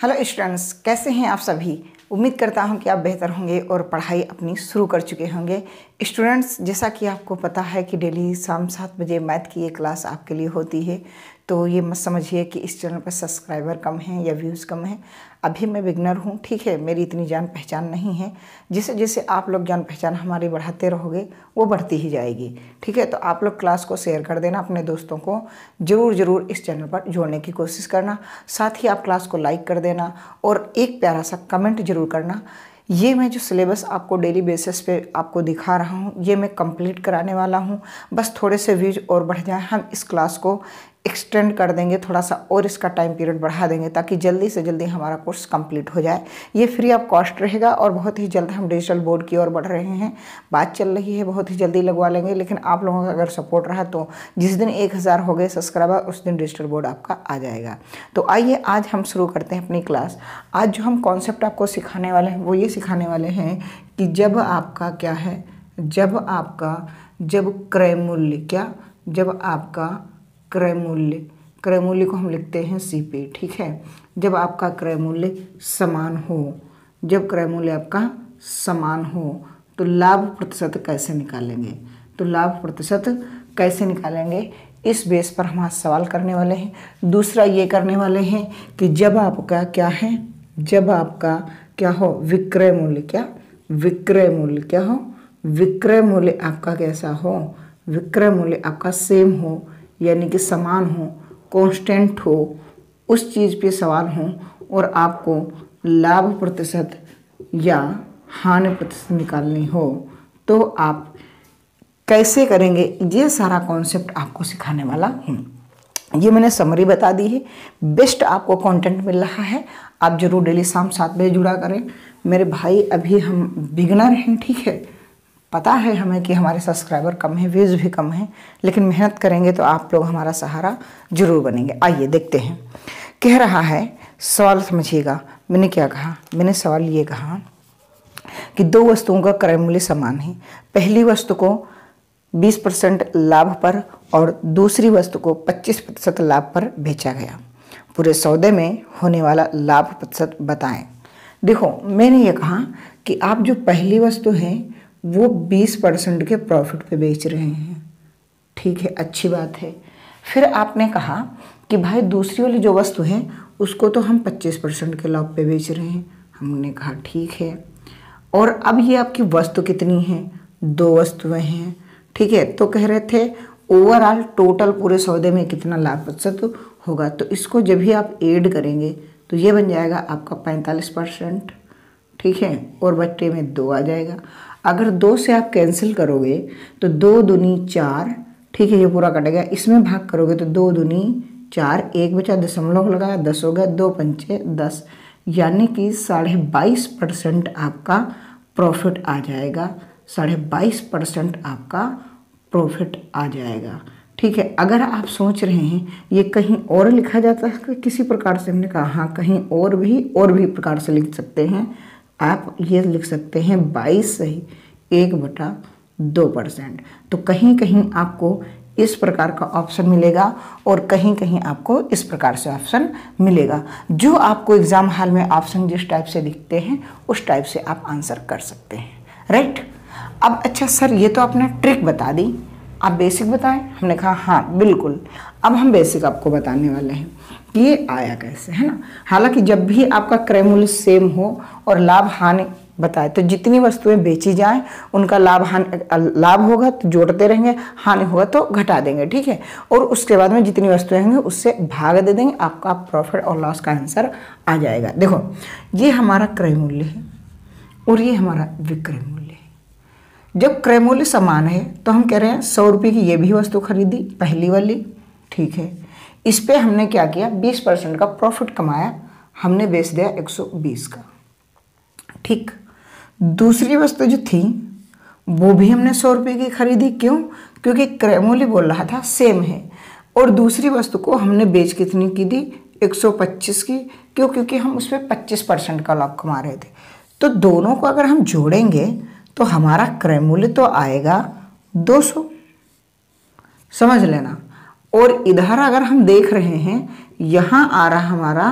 Hello students, कैसे हैं आप सभी। उम्मीद करता हूं कि आप बेहतर होंगे और पढ़ाई अपनी शुरू कर चुके होंगे। स्टूडेंट्स, जैसा कि आपको पता है कि डेली शाम 7 बजे मैथ की ये क्लास आपके लिए होती है, तो ये मत समझिए कि इस चैनल पर सब्सक्राइबर कम हैं या व्यूज़ कम हैं। अभी मैं बिगनर हूँ, ठीक है, मेरी इतनी जान पहचान नहीं है। जैसे जैसे आप लोग जान पहचान हमारी बढ़ाते रहोगे वो बढ़ती ही जाएगी, ठीक है। तो आप लोग क्लास को शेयर कर देना, अपने दोस्तों को ज़रूर इस चैनल पर जोड़ने की कोशिश करना। साथ ही आप क्लास को लाइक कर देना और एक प्यारा सा कमेंट जरूर करना। ये मैं जो सिलेबस आपको डेली बेसिस पे आपको दिखा रहा हूँ, ये मैं कंप्लीट कराने वाला हूँ। बस थोड़े से व्यूज और बढ़ जाए, हम इस क्लास को एक्सटेंड कर देंगे थोड़ा सा और इसका टाइम पीरियड बढ़ा देंगे ताकि जल्दी से जल्दी हमारा कोर्स कंप्लीट हो जाए। ये फ्री ऑफ कॉस्ट रहेगा और बहुत ही जल्द हम डिजिटल बोर्ड की ओर बढ़ रहे हैं। बात चल रही है, बहुत ही जल्दी लगवा लेंगे, लेकिन आप लोगों का अगर सपोर्ट रहा तो जिस दिन 1000 हो गए सब्सक्राइबर उस दिन डिजिटल बोर्ड आपका आ जाएगा। तो आइए आज हम शुरू करते हैं अपनी क्लास। आज जो हम कॉन्सेप्ट आपको सिखाने वाले हैं वो ये सिखाने वाले हैं कि जब आपका क्या है, जब क्रय मूल्य, क्रय मूल्य को हम लिखते हैं CP, ठीक है। जब आपका क्रय मूल्य समान हो, जब क्रय मूल्य आपका समान हो तो लाभ प्रतिशत कैसे निकालेंगे, तो लाभ प्रतिशत कैसे निकालेंगे, इस बेस पर हम आज सवाल करने वाले हैं। दूसरा ये करने वाले हैं कि जब आपका क्या है, जब आपका क्या हो, विक्रय मूल्य क्या, विक्रय मूल्य क्या हो, विक्रय मूल्य आपका कैसा हो, विक्रय मूल्य आपका सेम हो, यानी कि समान हो, कांस्टेंट हो, उस चीज़ पे सवाल हो और आपको लाभ प्रतिशत या हानि प्रतिशत निकालनी हो तो आप कैसे करेंगे, ये सारा कॉन्सेप्ट आपको सिखाने वाला हूँ। ये मैंने समरी बता दी है, बेस्ट आपको कंटेंट मिल रहा है। आप जरूर डेली शाम 7 बजे जुड़ा करें मेरे भाई। अभी हम बिगनर हैं, ठीक है, पता है हमें कि हमारे सब्सक्राइबर कम हैं, व्यूज़ भी कम हैं, लेकिन मेहनत करेंगे तो आप लोग हमारा सहारा जरूर बनेंगे। आइए देखते हैं। कह रहा है, सवाल समझिएगा, मैंने क्या कहा, मैंने सवाल ये कहा कि दो वस्तुओं का क्रय मूल्य समान है। पहली वस्तु को 20% लाभ पर और दूसरी वस्तु को 25% लाभ पर बेचा गया। पूरे सौदे में होने वाला लाभ प्रतिशत बताएं। देखो, मैंने ये कहा कि आप जो पहली वस्तु है वो 20% के प्रॉफिट पे बेच रहे हैं, ठीक है, अच्छी बात है। फिर आपने कहा कि भाई दूसरी वाली जो वस्तु है उसको तो हम 25% के लाभ पे बेच रहे हैं। हमने कहा ठीक है। और अब ये आपकी वस्तु कितनी है, 2 वस्तुएं हैं, ठीक है। तो कह रहे थे ओवरऑल टोटल पूरे सौदे में कितना लाभ प्रतिशत होगा, तो इसको जब भी आप ऐड करेंगे तो ये बन जाएगा आपका 45%, ठीक है, और बट्टे में 2 आ जाएगा। अगर 2 से आप कैंसिल करोगे तो 2 दूनी 4, ठीक है, ये पूरा कटेगा। इसमें भाग करोगे तो 2 दूनी 4, 1 बचा, दशमलव लगाया, 10 हो गया, 2 पंचे 10, यानी कि 22.5% आपका प्रॉफिट आ जाएगा, 22.5% आपका प्रॉफिट आ जाएगा, ठीक है। अगर आप सोच रहे हैं ये कहीं और लिखा जाता है किसी प्रकार से, हमने कहा हाँ, कहीं और भी प्रकार से लिख सकते हैं। आप ये लिख सकते हैं 22 सही 1/2%। तो कहीं कहीं आपको इस प्रकार का ऑप्शन मिलेगा और कहीं कहीं आपको इस प्रकार से ऑप्शन मिलेगा। जो आपको एग्जाम हॉल में ऑप्शन जिस टाइप से दिखते हैं उस टाइप से आप आंसर कर सकते हैं, राइट। अब अच्छा सर, ये तो आपने ट्रिक बता दी, आप बेसिक बताएं। हमने कहा हाँ बिल्कुल, अब हम बेसिक आपको बताने वाले हैं कि ये आया कैसे, है ना। हालांकि जब भी आपका क्रय मूल्य सेम हो और लाभ हानि बताए तो जितनी वस्तुएं बेची जाएं उनका लाभ होगा तो जोड़ते रहेंगे, हानि होगा तो घटा देंगे, ठीक है। और उसके बाद में जितनी वस्तुएं होंगी उससे भाग दे देंगे, आपका प्रॉफिट और लॉस का आंसर आ जाएगा। देखो, ये हमारा क्रय मूल्य है और ये हमारा विक्रय मूल्य है। जब क्रय मूल्य समान है तो हम कह रहे हैं 100 रुपये की ये भी वस्तु खरीदी, पहली वाली, ठीक है। इस पे हमने क्या किया, 20% का प्रॉफिट कमाया, हमने बेच दिया 120 का, ठीक। दूसरी वस्तु जो थी वो भी हमने 100 रुपये की खरीदी, क्यों, क्योंकि क्रय मूल्य बोल रहा था सेम है। और दूसरी वस्तु को हमने बेच कितनी की दी, 125 की, क्यों, क्योंकि हम उस पर 25% का लाभ कमा रहे थे। तो दोनों को अगर हम जोड़ेंगे तो हमारा क्रय मूल्य तो आएगा 200, समझ लेना। और इधर अगर हम देख रहे हैं यहाँ आ रहा हमारा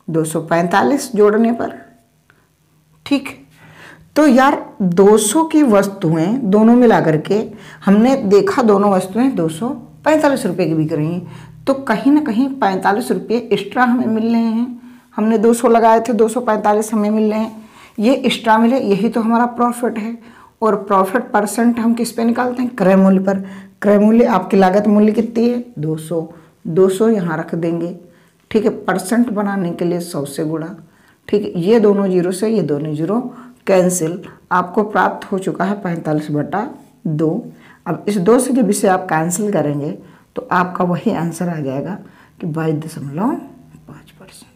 245 जोड़ने पर। ठीक, तो यार 200 की वस्तुएं दोनों मिला करके हमने देखा दोनों वस्तुएं 245 रुपये की बिक रही हैं, तो कहीं ना कहीं 45 रुपये एक्स्ट्रा हमें मिल रहे हैं। हमने 200 लगाए थे, 245 हमें मिल रहे हैं, ये एक्स्ट्रा मिले, यही तो हमारा प्रॉफिट है। और प्रॉफिट परसेंट हम किस पे निकालते हैं? क्रय मूल्य पर। क्रय मूल्य आपकी लागत मूल्य कितनी है? 200। 200 यहाँ रख देंगे, ठीक है, परसेंट बनाने के लिए 100 से गुणा। ठीक है, ये दोनों जीरो से ये दोनों जीरो कैंसिल, आपको प्राप्त हो चुका है 45/2। अब इस 2 से जब इसे आप कैंसिल करेंगे तो आपका वही आंसर आ जाएगा कि 22.5%।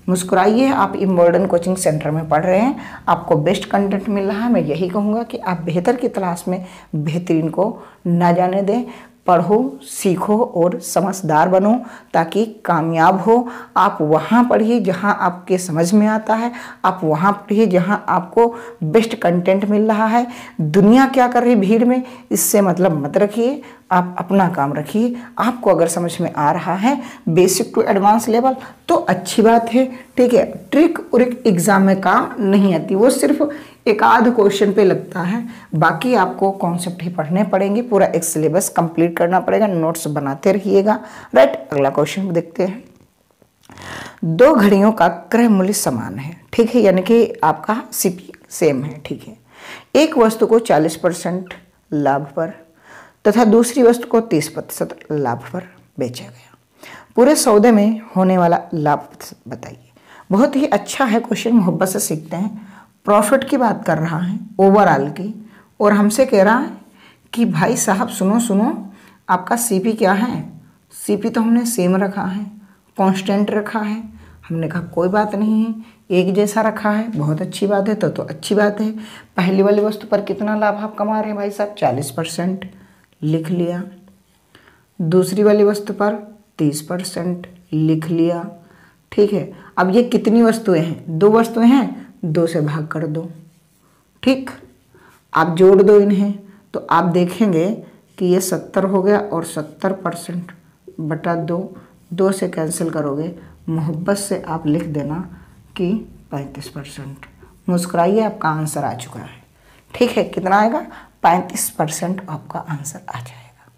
मुस्कुराइए, आप इम्बॉर्डन कोचिंग सेंटर में पढ़ रहे हैं, आपको बेस्ट कंटेंट मिल रहा है। मैं यही कहूँगा कि आप बेहतर की तलाश में बेहतरीन को ना जाने दें, पढ़ो, सीखो और समझदार बनो ताकि कामयाब हो। आप वहाँ पढ़िए जहाँ आपके समझ में आता है, आप वहाँ पढ़िए जहाँ आपको बेस्ट कंटेंट मिल रहा है। दुनिया क्या कर रही भीड़ में, इससे मतलब मत रखिए, आप अपना काम रखिए। आपको अगर समझ में आ रहा है बेसिक टू एडवांस लेवल तो अच्छी बात है, ठीक है। ट्रिक और एग्जाम में काम नहीं आती, वो सिर्फ एक आध क्वेश्चन पे लगता है, बाकी आपको कॉन्सेप्ट ही पढ़ने पड़ेंगे, पूरा एक सिलेबस कंप्लीट करना पड़ेगा, नोट्स बनाते रहिएगा। राइट, अगला क्वेश्चन देखते हैं। 2 घड़ियों का क्रय मूल्य समान है, ठीक है, यानी कि आपका सीपी सेम है, ठीक है। एक वस्तु को 40% लाभ पर तथा दूसरी वस्तु को 30% लाभ पर बेचा गया। पूरे सौदे में होने वाला लाभ बताइए। बहुत ही अच्छा है क्वेश्चन, मोहब्बत से सीखते हैं। प्रॉफिट की बात कर रहा है ओवरऑल की, और हमसे कह रहा है कि भाई साहब सुनो सुनो, आपका सीपी क्या है? सीपी तो हमने सेम रखा है, कांस्टेंट रखा है। हमने कहा कोई बात नहीं है, एक जैसा रखा है, बहुत अच्छी बात है। तो अच्छी बात है। पहली वाली वस्तु पर कितना लाभ आप कमा रहे हैं भाई साहब? 40% लिख लिया। दूसरी वाली वस्तु पर 30% लिख लिया, ठीक है। अब ये कितनी वस्तुएं हैं? 2 वस्तुएं हैं, 2 से भाग कर दो, ठीक। आप जोड़ दो इन्हें तो आप देखेंगे कि ये 70 हो गया और 70% बटा 2, 2 से कैंसिल करोगे, मोहब्बत से आप लिख देना कि 35%। मुस्कुराइए, आपका आंसर आ चुका है, ठीक है। कितना आएगा? 35% आपका आंसर आ जाएगा।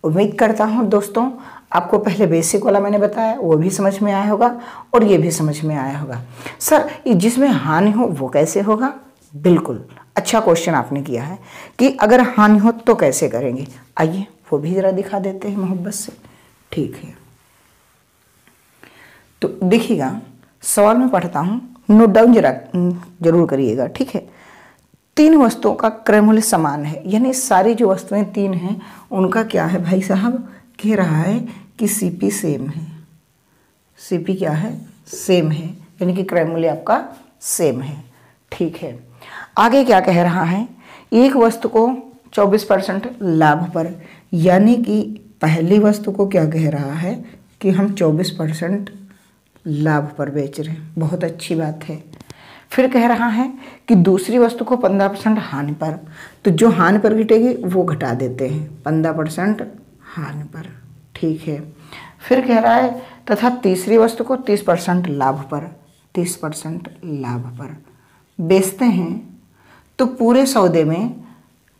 उम्मीद करता हूँ दोस्तों आपको पहले बेसिक वाला मैंने बताया वो भी समझ में आया होगा और ये भी समझ में आया होगा। सर जिसमें हानि हो वो कैसे होगा? बिल्कुल अच्छा क्वेश्चन आपने किया है कि अगर हानि हो तो कैसे करेंगे। आइए वो भी ज़रा दिखा देते हैं मोहब्बत से, ठीक है। तो देखिएगा, सवाल में पढ़ता हूँ, नोट डाउन जरूर करिएगा, ठीक है। 3 वस्तुओं का क्रय मूल्य समान है, यानी सारी जो वस्तुएं 3 हैं उनका क्या है भाई साहब? कह रहा है कि सीपी सेम है। सीपी क्या है? सेम है, यानी कि क्रय मूल्य आपका सेम है, ठीक है। आगे क्या कह रहा है? एक वस्तु को 24% लाभ पर, यानी कि पहली वस्तु को क्या कह रहा है कि हम 24% लाभ पर बेच रहे हैं, बहुत अच्छी बात है। फिर कह रहा है कि दूसरी वस्तु को 15% हानि पर, तो जो हानि पर घटेगी वो घटा देते हैं, 15% हानि पर, ठीक है। फिर कह रहा है तथा तीसरी वस्तु को 30% लाभ पर, 30% लाभ पर बेचते हैं। तो पूरे सौदे में,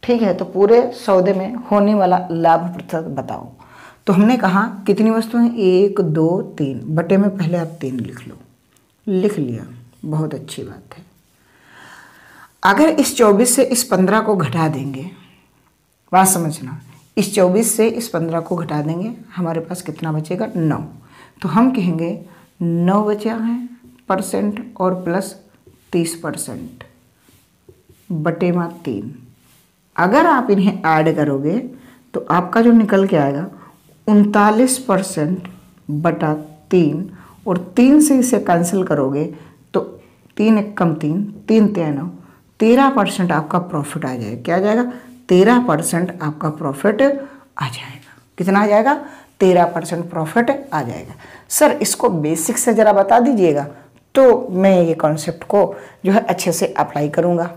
ठीक है, तो पूरे सौदे में होने वाला लाभ प्रतिशत बताओ। तो हमने कहा कितनी वस्तुएं? 1 2 3, बटे में पहले आप 3 लिख लो, लिख लिया, बहुत अच्छी बात है। अगर इस 24 से इस 15 को घटा देंगे, बात समझना, इस 24 से इस 15 को घटा देंगे, हमारे पास कितना बचेगा? 9। तो हम कहेंगे 9 बचा है परसेंट और प्लस 30% बटे में 3। अगर आप इन्हें ऐड करोगे तो आपका जो निकल के आएगा 39% बटा 3, और 3 से इसे कैंसिल करोगे तो 3 1 कम 3, 3 3 9, 13% आपका प्रॉफिट आ जाएगा। क्या आ जाएगा? 13% आपका प्रॉफिट आ जाएगा। कितना आ जाएगा? 13% प्रॉफिट आ जाएगा। सर इसको बेसिक से ज़रा बता दीजिएगा तो मैं ये कॉन्सेप्ट को जो है अच्छे से अप्लाई करूँगा।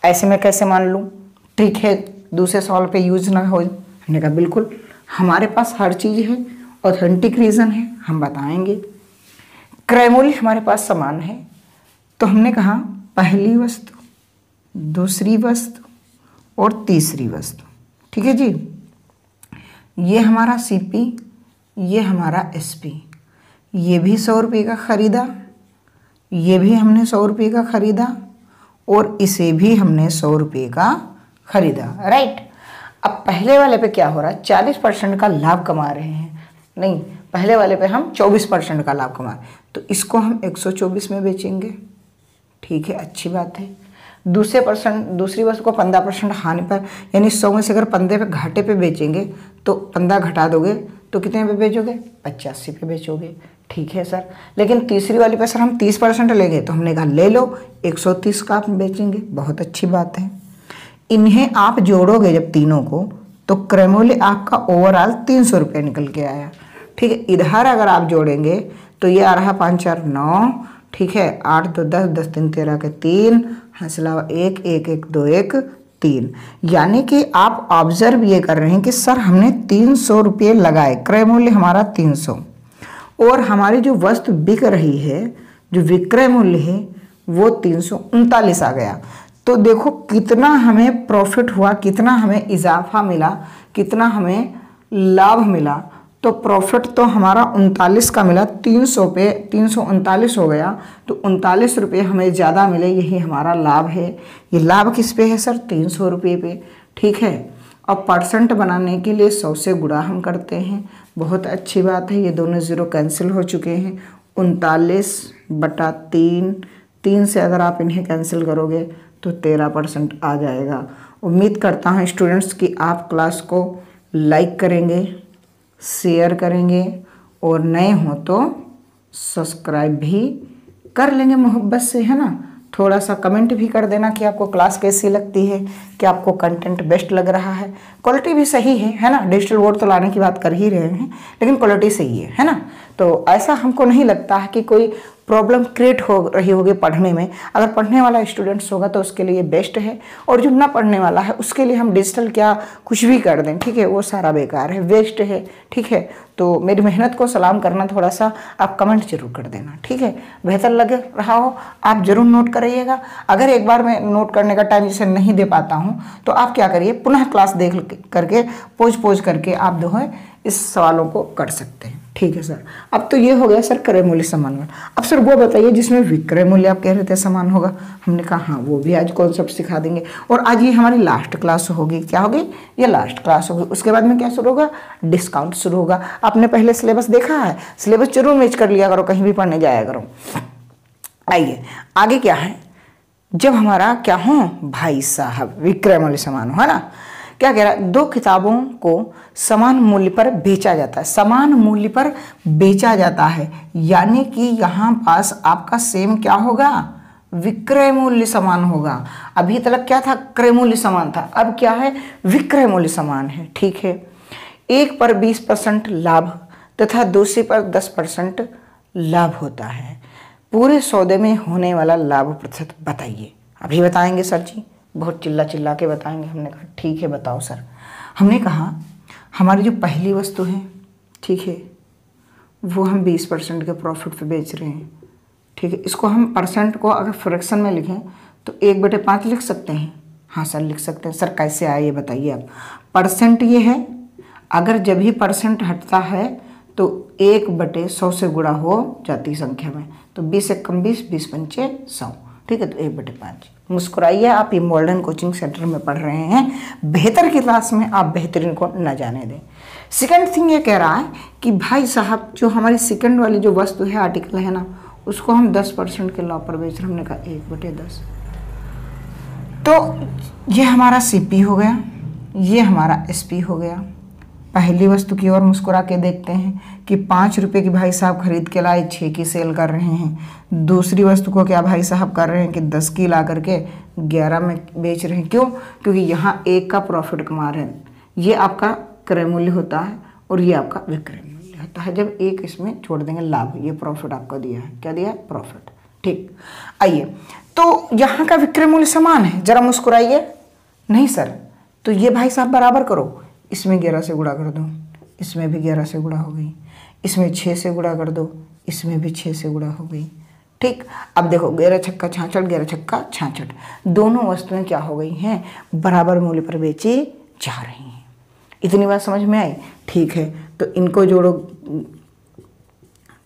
ऐसे में कैसे मान लूँ? ठीक है, दूसरे सवाल पे यूज ना हो। हमने कहा बिल्कुल, हमारे पास हर चीज़ है, ऑथेंटिक रीज़न है, हम बताएंगे। क्रय मूल्य हमारे पास समान है, तो हमने कहा पहली वस्तु, दूसरी वस्तु और तीसरी वस्तु, ठीक है जी। ये हमारा सीपी, ये हमारा एसपी, ये भी 100 रुपये का खरीदा, ये भी हमने 100 रुपये का खरीदा और इसे भी हमने 100 रुपये का खरीदा, राइट। अब पहले वाले पे क्या हो रहा है, 40% का लाभ कमा रहे हैं, नहीं पहले वाले पे हम 24% का लाभ कमा रहे हैं, तो इसको हम 124 में बेचेंगे, ठीक है, अच्छी बात है। दूसरी वस्तु को 15% हानि पर, यानी 100 में से अगर 15 पे घाटे पे बेचेंगे तो 15 घटा दोगे तो कितने पे बेचोगे, 85 पे बेचोगे, ठीक है सर। लेकिन तीसरी वाली पे सर हम 30% लेंगे, तो हमने कहा ले लो 130 का आप बेचेंगे, बहुत अच्छी बात है। इन्हें आप जोड़ोगे जब तीनों को, तो क्रय मूल्य आपका ओवरऑल 300 रुपये निकल के आया, ठीक है। इधर अगर आप जोड़ेंगे तो ये आ रहा 5 4 9, ठीक है, 8 2 10, 10 3 13 के 3, हंसला 1 1 1 2 1 3, यानी कि आप ऑब्जर्व ये कर रहे हैं कि सर हमने 300 रुपये लगाए, क्रय मूल्य हमारा 300 और हमारी जो वस्तु बिक रही है, जो विक्रय मूल्य है वो 339 आ गया। तो देखो कितना हमें प्रॉफिट हुआ, कितना हमें इजाफा मिला, कितना हमें लाभ मिला। तो प्रॉफिट तो हमारा 39 का मिला, 300 पे 339 हो गया, तो 39 रुपये हमें ज़्यादा मिले, यही हमारा लाभ है। ये लाभ किस पे है सर, 300 रुपये पे, ठीक है। अब परसेंट बनाने के लिए 100 से गुणा हम करते हैं, बहुत अच्छी बात है। ये दोनों ज़ीरो कैंसिल हो चुके हैं, 39/3, 3 से अगर आप इन्हें कैंसिल करोगे तो 13% आ जाएगा। उम्मीद करता हूँ स्टूडेंट्स कि आप क्लास को लाइक करेंगे, शेयर करेंगे और नए हो तो सब्सक्राइब भी कर लेंगे मोहब्बत से, है ना। थोड़ा सा कमेंट भी कर देना कि आपको क्लास कैसी लगती है, कि आपको कंटेंट बेस्ट लग रहा है, क्वालिटी भी सही है ना। डिजिटल बोर्ड तो लाने की बात कर ही रहे हैं, लेकिन क्वालिटी सही है ना। तो ऐसा हमको नहीं लगता है कि कोई प्रॉब्लम क्रिएट हो रही होगी पढ़ने में। अगर पढ़ने वाला स्टूडेंट्स होगा तो उसके लिए बेस्ट है, और जो ना पढ़ने वाला है उसके लिए हम डिजिटल क्या कुछ भी कर दें, ठीक है, वो सारा बेकार है, वेस्ट है, ठीक है। तो मेरी मेहनत को सलाम करना, थोड़ा सा आप कमेंट जरूर कर देना, ठीक है। बेहतर लग रहा हो आप जरूर नोट करिएगा। अगर एक बार मैं नोट करने का टाइम जैसे नहीं दे पाता हूँ तो आप क्या करिए, पुनः क्लास देख करके पोज करके आप जो है इस सवालों को कर सकते हैं, ठीक है सर। अब तो ये हो गया सर क्रय मूल्य समान। अब सर वो बताइए जिसमें विक्रय मूल्य आप कह रहे थे समान होगा, हमने कहा हाँ वो भी आज कॉन्सेप्ट सिखा देंगे। और आज ये हमारी लास्ट क्लास होगी, क्या होगी, ये लास्ट क्लास होगी। उसके बाद में क्या शुरू होगा, डिस्काउंट शुरू होगा। आपने पहले सिलेबस देखा है, सिलेबस जरूर मैच कर लिया करो, कहीं भी पढ़ने जाया करो। आइए आगे क्या है, जब हमारा क्या हो भाई साहब विक्रय मूल्य समान हो, है ना। क्या कह रहा है, 2 किताबों को समान मूल्य पर बेचा जाता है, समान मूल्य पर बेचा जाता है, यानी कि यहाँ पास आपका सेम क्या होगा, विक्रय मूल्य समान होगा। अभी तक क्या था, क्रय मूल्य समान था, अब क्या है, विक्रय मूल्य समान है, ठीक है। एक पर 20% लाभ तथा दूसरे पर 10% लाभ होता है। पूरे सौदे में होने वाला लाभ प्रतिशत बताइए। अभी बताएंगे सर जी, बहुत चिल्ला के बताएंगे। हमने कहा ठीक है बताओ सर। हमने कहा हमारी जो पहली वस्तु है, ठीक है, वो हम 20% के प्रॉफिट पे बेच रहे हैं, ठीक है। इसको हम परसेंट को अगर फ्रैक्शन में लिखें तो 1/5 लिख सकते हैं। हाँ सर लिख सकते हैं। सर कैसे आए ये बताइए आप। परसेंट ये है, अगर जब भी परसेंट हटता है तो 1/100 से गुणा हो जाती संख्या में, तो 20 एक कम 20, 20 पंचे 100, ठीक है, तो 1/5। मुस्कुराइए, आप ये मॉडर्न कोचिंग सेंटर में पढ़ रहे हैं, बेहतर की क्लास में आप बेहतरीन को न जाने दें। सेकंड थिंग ये कह रहा है कि भाई साहब जो हमारी सेकंड वाली जो वस्तु है, आर्टिकल है ना, उसको हम 10% के लॉ पर बेच रहे हैं। हमने कहा 1/10। तो ये हमारा सीपी हो गया, ये हमारा एसपी हो गया। पहली वस्तु की ओर मुस्कुरा के देखते हैं कि 5 रुपये की भाई साहब खरीद के लाए, 6 की सेल कर रहे हैं। दूसरी वस्तु को क्या भाई साहब कर रहे हैं कि 10 की ला करके 11 में बेच रहे हैं। क्यों? क्योंकि यहाँ 1 का प्रॉफिट कमा रहे हैं। ये आपका क्रय मूल्य होता है और ये आपका विक्रय मूल्य होता है। जब 1 इसमें छोड़ देंगे लाभ, ये प्रॉफिट आपको दिया है। क्या दिया है? प्रॉफिट। ठीक, आइए, तो यहाँ का विक्रय मूल्य समान है, जरा मुस्कुराइए। नहीं सर, तो ये भाई साहब बराबर करो, इसमें 11 से गुणा कर दो, इसमें भी 11 से गुणा हो गई, इसमें 6 से गुणा कर दो, इसमें भी 6 से गुणा हो गई। ठीक, अब देखो 11 छक्का 66, 11 छक्का 66, दोनों वस्तुएं क्या हो गई हैं, बराबर मूल्य पर बेची जा रही हैं। इतनी बात समझ में आई? ठीक है, तो इनको जोड़ो,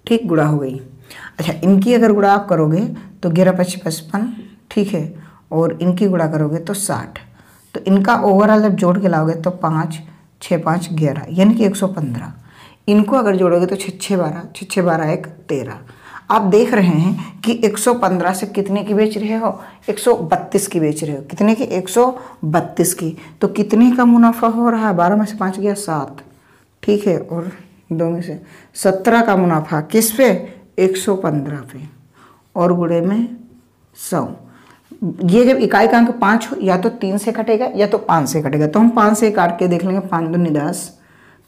ठीक, गुणा हो गई। अच्छा, इनकी अगर गुणा आप करोगे तो 11 5 55, ठीक है, और इनकी गुणा करोगे तो 60, तो इनका ओवरऑल जब जोड़ के लाओगे तो 5 6 5 11, यानी कि 115। इनको अगर जोड़ोगे तो 6 6 12, 6 6 12 1 13। आप देख रहे हैं कि 115 से कितने की बेच रहे हो, 132 की बेच रहे हो। कितने की? 132 की। तो कितने का मुनाफा हो रहा है? 12 में से 5 गया 7, ठीक है, और 2 में से 17 का मुनाफा किस पे? 115 पे, और गुणे में 100। ये जब इकाई का अंक 5 हो, या तो 3 से कटेगा या तो 5 से कटेगा। तो हम 5 से काट के देख लेंगे, 5 दूनी 10,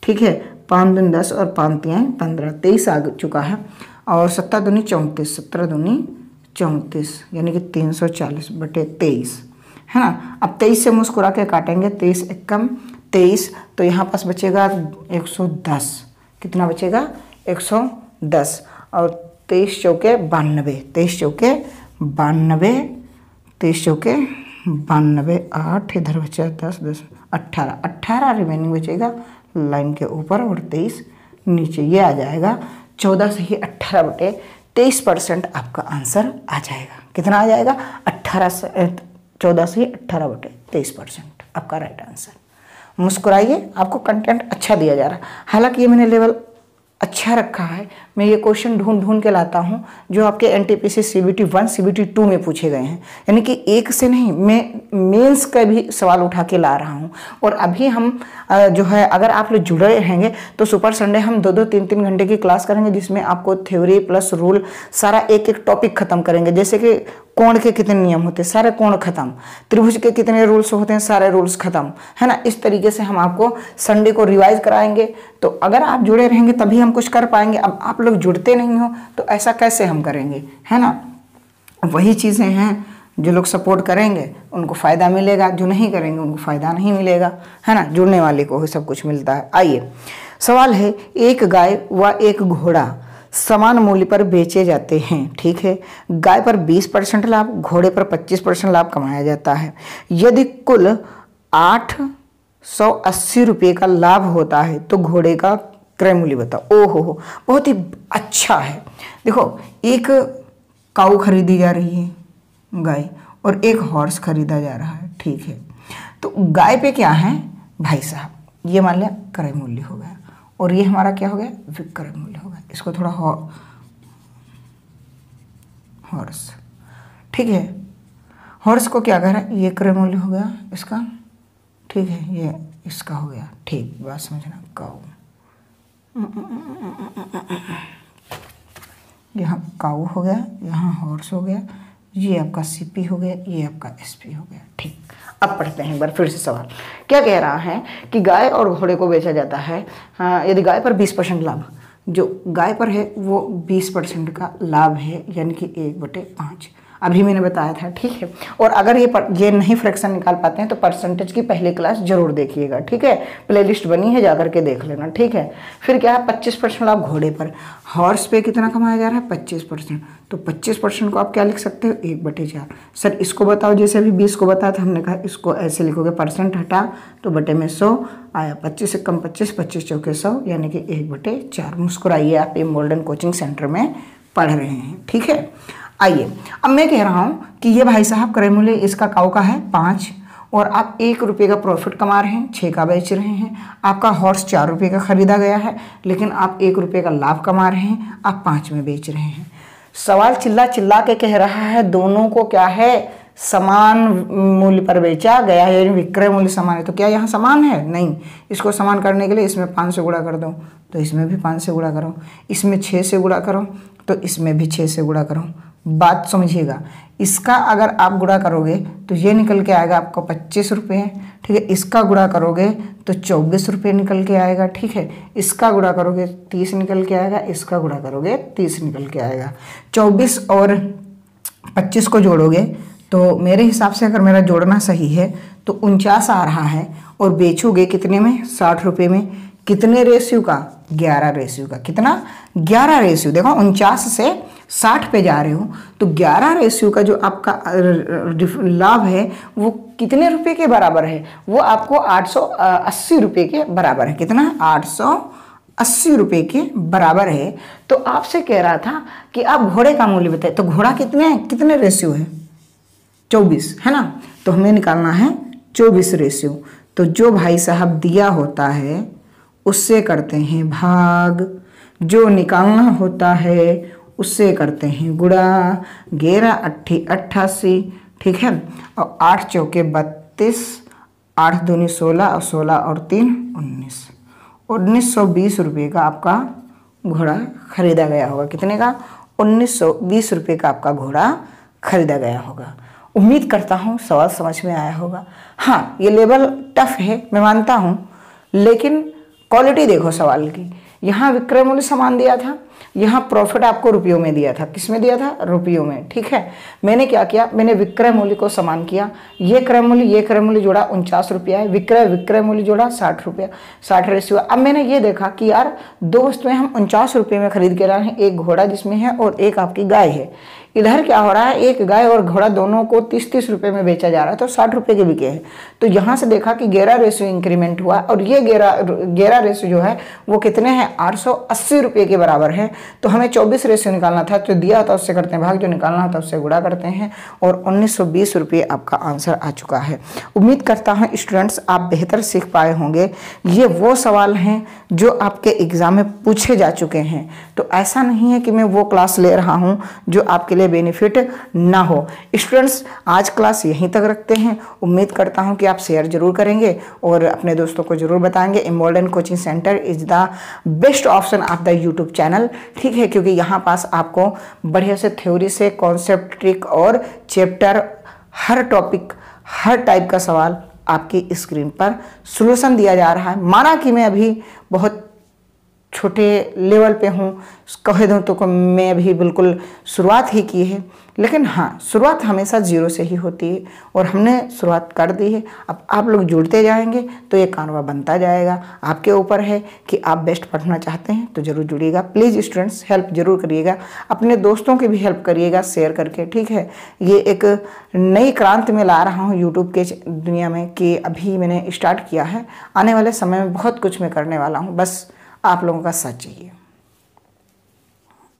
ठीक है, 5 दूनी 10 और 5 3 15, 23 आ चुका है, और 7 दूनी 34, 17 दूनी 34, यानी कि 340/23, है ना। अब 23 से मुस्कुरा के काटेंगे, 23 एकम 23, तो यहाँ पास बचेगा 110। कितना बचेगा? 110, और 23 चौके 92, 23 चौके 92, 23 चौके 92, 8 इधर बचा 10 10 18, 18 रिमेनिंग बचेगा लाइन के ऊपर, और 23 नीचे। ये आ जाएगा 14 से ही 18/23% आपका आंसर आ जाएगा। कितना आ जाएगा? 14 से ही 18/23% आपका राइट आंसर। मुस्कुराइए, आपको कंटेंट अच्छा दिया जा रहा है। हालांकि ये मैंने लेवल अच्छा रखा है, मैं ये क्वेश्चन ढूंढ ढूंढ के लाता हूँ जो आपके एनटीपीसी CBT 1 CBT 2 में पूछे गए हैं, यानी कि एक से नहीं, मैं मेंस का भी सवाल उठा के ला रहा हूँ। और अभी हम जो है, अगर आप लोग जुड़े रहेंगे तो सुपर संडे हम 2-2 3-3 घंटे की क्लास करेंगे, जिसमें आपको थ्योरी प्लस रूल सारा एक एक टॉपिक खत्म करेंगे। जैसे कि कोण के कितने नियम होते हैं, सारे कोण खत्म, त्रिभुज के कितने रूल्स होते हैं, सारे रूल्स खत्म, है ना। इस तरीके से हम आपको संडे को रिवाइज कराएंगे। तो अगर आप जुड़े रहेंगे तभी हम कुछ कर पाएंगे। अब आप लोग जुड़ते नहीं हो तो ऐसा कैसे हम करेंगे, है ना। वही चीज़ें हैं, जो लोग सपोर्ट करेंगे उनको फ़ायदा मिलेगा, जो नहीं करेंगे उनको फ़ायदा नहीं मिलेगा, है ना। जुड़ने वाले को ही सब कुछ मिलता है। आइए, सवाल है, एक गाय व एक घोड़ा समान मूल्य पर बेचे जाते हैं, ठीक है। गाय पर 20% लाभ, घोड़े पर 25% लाभ कमाया जाता है। यदि कुल 880 रुपये का लाभ होता है तो घोड़े का क्रय मूल्य बताओ। ओहो, बहुत ही अच्छा है। देखो, एक काऊ खरीदी जा रही है गाय, और एक हॉर्स खरीदा जा रहा है, ठीक है। तो गाय पे क्या है भाई साहब, ये मान लिया क्रय मूल्य हो गया, और ये हमारा क्या हो गया? विक्रय मूल्य हो गया। इसको थोड़ा हॉर्स, ठीक है। हॉर्स को क्या कह रहा है? ये क्रय मूल्य हो गया इसका, ठीक है, ये इसका हो गया। ठीक, बात समझना। काऊ, यहाँ काऊ हो गया, यहाँ हॉर्स हो गया, ये आपका CP हो गया, ये आपका SP हो गया। ठीक, अब पढ़ते हैं एक बार फिर से सवाल। क्या कह रहा है कि गाय और घोड़े को बेचा जाता है, यदि गाय पर 20% लाभ, जो गाय पर है वो 20% का लाभ है, यानी कि 1/5। अभी मैंने बताया था, ठीक है। और अगर ये नहीं फ्रैक्शन निकाल पाते हैं तो परसेंटेज की पहली क्लास जरूर देखिएगा, ठीक है। प्लेलिस्ट बनी है, जाकर के देख लेना, ठीक है। फिर क्या है? 25% लाभ घोड़े पर। हॉर्स पे कितना कमाया जा रहा है? 25%। तो 25% को आप क्या लिख सकते हो? 1/4। सर इसको बताओ, जैसे अभी 20 को बताया था, हमने कहा इसको ऐसे लिखोगे, परसेंट हटा तो बटे में 100 आया, 25 से कम 25, 25 चौके 100, यानी कि 1/4। मुस्कुराइए, आप ये मॉडर्न कोचिंग सेंटर में पढ़ रहे हैं, ठीक है। आइए, अब मैं कह रहा हूं कि ये भाई साहब क्रय मूल्य इसका काऊ का है 5, और आप 1 रुपये का प्रॉफिट कमा रहे हैं, 6 का बेच रहे हैं। आपका हॉर्स 4 रुपये का खरीदा गया है, लेकिन आप 1 रुपये का लाभ कमा रहे हैं, आप 5 में बेच रहे हैं। सवाल चिल्ला चिल्ला के कह रहा है दोनों को क्या है? समान मूल्य पर बेचा गया है, यानी विक्रय मूल्य समान है। तो क्या यहाँ समान है? नहीं। इसको समान करने के लिए इसमें 5 से गुणा कर दो, तो इसमें भी 5 से गुणा करो, इसमें 6 से गुणा करो, तो इसमें भी 6 से गुणा करो। बात समझिएगा, इसका अगर आप गुणा करोगे तो ये निकल के आएगा आपको 25 रुपये, ठीक है। इसका गुणा करोगे तो 24 रुपये निकल के आएगा, ठीक है। इसका गुणा करोगे 30 निकल के आएगा, इसका गुणा करोगे 30 निकल के आएगा। 24 और 25 को जोड़ोगे तो मेरे हिसाब से, अगर मेरा जोड़ना सही है तो 49 आ रहा है, और बेचोगे कितने में? 60 रुपये में। कितने रेशियो का? 11 रेशियो का। कितना? 11 रेशियो। देखो 49 से 60 पे जा रहे हो तो 11 रेशियो का जो आपका लाभ है वो कितने रुपए के बराबर है? वो आपको 880 रुपये के बराबर है। कितना? 880 रुपये के बराबर है। तो आपसे कह रहा था कि आप घोड़े का मूल्य बताए, तो घोड़ा कितने रेशियो है? 24 है ना। तो हमें निकालना है 24 रेशियो। तो जो भाई साहब दिया होता है उससे करते हैं भाग, जो निकालना होता है उससे करते हैं गुणा। 11 अट्ठी 88, ठीक है। और 8 चौके 32, 8 दूनी 16 और 16 और 3 19। 1920 रुपये का आपका घोड़ा खरीदा गया होगा। कितने का? 1920 रुपये का आपका घोड़ा खरीदा गया होगा। उम्मीद करता हूँ सवाल समझ में आया होगा। हाँ, ये लेवल टफ है मैं मानता हूँ, लेकिन क्वालिटी देखो सवाल की। यहाँ विक्रय मूल्य समान दिया था, यहाँ प्रॉफिट आपको रुपयों में दिया था। किस में दिया था? रुपयों में, ठीक है। मैंने क्या किया? मैंने विक्रय मूल्य को समान किया। ये क्रय मूल्य जोड़ा 49 रुपया है, विक्रय मूल्य जोड़ा 60 रुपया, 60 रेशियो। अब मैंने ये देखा कि यार दो वस्तुएं हम 49 रुपये में खरीद के लाए हैं, एक घोड़ा जिसमें है और एक आपकी गाय है। इधर क्या हो रहा है? एक गाय और घोड़ा दोनों को 30-30 रुपये में बेचा जा रहा है, तो 60 रुपये के बिके हैं। तो यहाँ से देखा कि 11 रेशियो इंक्रीमेंट हुआ और ये 11 रेशियो जो है वो कितने हैं? 880 रुपये के बराबर है। तो हमें 24 रेशियो निकालना था, जो दिया था उससे करते हैं भाग, जो निकालना था उससे गुणा करते हैं, और 1920 रुपये आपका आंसर आ चुका है। उम्मीद करता हूँ स्टूडेंट्स आप बेहतर सीख पाए होंगे। ये वो सवाल हैं जो आपके एग्जाम में पूछे जा चुके हैं, तो ऐसा नहीं है कि मैं वो क्लास ले रहा हूँ जो आपके लिए बेनिफिट ना हो। स्टूडेंट्स आज क्लास यहीं तक रखते हैं। उम्मीद करता हूं कि आप शेयर जरूर करेंगे और अपने दोस्तों को जरूर बताएंगे। Embolden coaching centre is the best option of the YouTube channel, ठीक है, क्योंकि यहाँ पास आपको बढ़िया से थ्योरी से कॉन्सेप्ट, ट्रिक और चैप्टर, हर टॉपिक, हर टाइप का सवाल आपकी स्क्रीन पर सॉल्यूशन दिया जा रहा है। माना कि मैं अभी बहुत छोटे लेवल पे हूँ, कह दूँ तो मैं अभी बिल्कुल शुरुआत ही की है, लेकिन हाँ शुरुआत हमेशा जीरो से ही होती है और हमने शुरुआत कर दी है। अब आप लोग जुड़ते जाएंगे तो ये कारवा बनता जाएगा। आपके ऊपर है कि आप बेस्ट पढ़ना चाहते हैं तो जरूर जुड़िएगा। प्लीज़ स्टूडेंट्स हेल्प जरूर करिएगा, अपने दोस्तों की भी हेल्प करिएगा शेयर करके, ठीक है। ये एक नई क्रांति में ला रहा हूँ यूट्यूब के दुनिया में कि अभी मैंने स्टार्ट किया है, आने वाले समय में बहुत कुछ मैं करने वाला हूँ, बस आप लोगों का साथ चाहिए।